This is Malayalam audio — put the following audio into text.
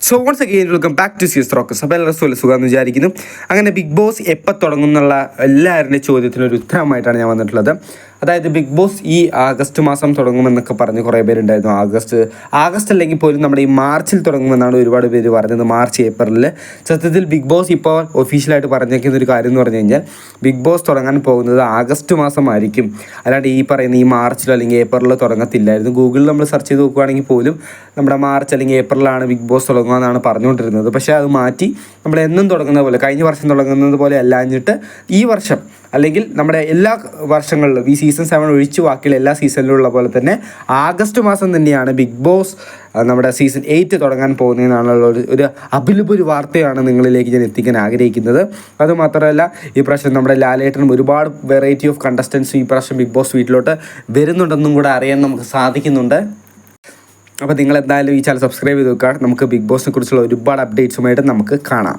So once again welcome back to സിയസ് റോക്കസ്. അപ്പോൾ എല്ലാവരും സുഖമെന്ന് വിചാരിക്കുന്നു. അങ്ങനെ ബിഗ് ബോസ് എപ്പോൾ തുടങ്ങും എന്നുള്ള എല്ലാവരുടെയും ചോദ്യത്തിനൊരു ഉത്തരമായിട്ടാണ് ഞാൻ വന്നിട്ടുള്ളത്. അതായത് ബിഗ് ബോസ് ഈ ആഗസ്റ്റ് മാസം തുടങ്ങുമെന്നൊക്കെ പറഞ്ഞ് കുറേ പേരുണ്ടായിരുന്നു. ആഗസ്റ്റ് അല്ലെങ്കിൽ പോലും നമ്മുടെ ഈ മാർച്ചിൽ തുടങ്ങുമെന്നാണ് ഒരുപാട് പേര് പറഞ്ഞത്. മാർച്ച് ഏപ്രിലിൽ. സത്യത്തിൽ ബിഗ് ബോസ് ഇപ്പോൾ ഒഫീഷ്യലായിട്ട് പറഞ്ഞേക്കുന്ന ഒരു കാര്യം എന്ന് പറഞ്ഞു കഴിഞ്ഞാൽ ബിഗ് ബോസ് തുടങ്ങാൻ പോകുന്നത് ആഗസ്റ്റ് മാസമായിരിക്കും. അല്ലാണ്ട് ഈ പറയുന്ന ഈ മാർച്ചിലോ അല്ലെങ്കിൽ ഏപ്രിലിലോ തുടങ്ങത്തില്ലായിരുന്നു. ഗൂഗിളിൽ നമ്മൾ സെർച്ച് ചെയ്ത് നോക്കുകയാണെങ്കിൽ പോലും നമ്മുടെ മാർച്ച് അല്ലെങ്കിൽ ഏപ്രിലാണ് ബിഗ് ബോസ് തുടങ്ങുക എന്നാണ് പറഞ്ഞുകൊണ്ടിരുന്നത്. പക്ഷേ അത് മാറ്റി നമ്മൾ എന്നും തുടങ്ങുന്നത് പോലെ, കഴിഞ്ഞ വർഷം തുടങ്ങുന്നത് പോലെ അല്ലാഞ്ഞിട്ട് ഈ വർഷം അല്ലെങ്കിൽ നമ്മുടെ എല്ലാ വർഷങ്ങളിലും ഈ സീസൺ 7 ഒഴിച്ച് ബാക്കിയുള്ള എല്ലാ സീസണിലുള്ള പോലെ തന്നെ ആഗസ്റ്റ് മാസം തന്നെയാണ് ബിഗ് ബോസ് നമ്മുടെ സീസൺ 8 തുടങ്ങാൻ പോകുന്നതെന്നുള്ള ഒരു അഭിലുപൊരു വാർത്തയാണ് നിങ്ങളിലേക്ക് ഞാൻ എത്തിക്കാൻ ആഗ്രഹിക്കുന്നത്. അതുമാത്രമല്ല, ഈ പ്രാവശ്യം നമ്മുടെ ലാലേട്ടനും ഒരുപാട് വെറൈറ്റി ഓഫ് കണ്ടസ്റ്റൻസ് ഈ പ്രാവശ്യം ബിഗ് ബോസ് വീട്ടിലോട്ട് വരുന്നുണ്ടെന്നും കൂടെ അറിയാൻ നമുക്ക് സാധിക്കുന്നുണ്ട്. അപ്പോൾ നിങ്ങൾ എന്തായാലും ഈ ചാനൽ സബ്സ്ക്രൈബ് ചെയ്ത് വെക്കുക. നമുക്ക് ബിഗ് ബോസിനെ കുറിച്ചുള്ള ഒരുപാട് അപ്ഡേറ്റ്സുമായിട്ട് നമുക്ക് കാണാം.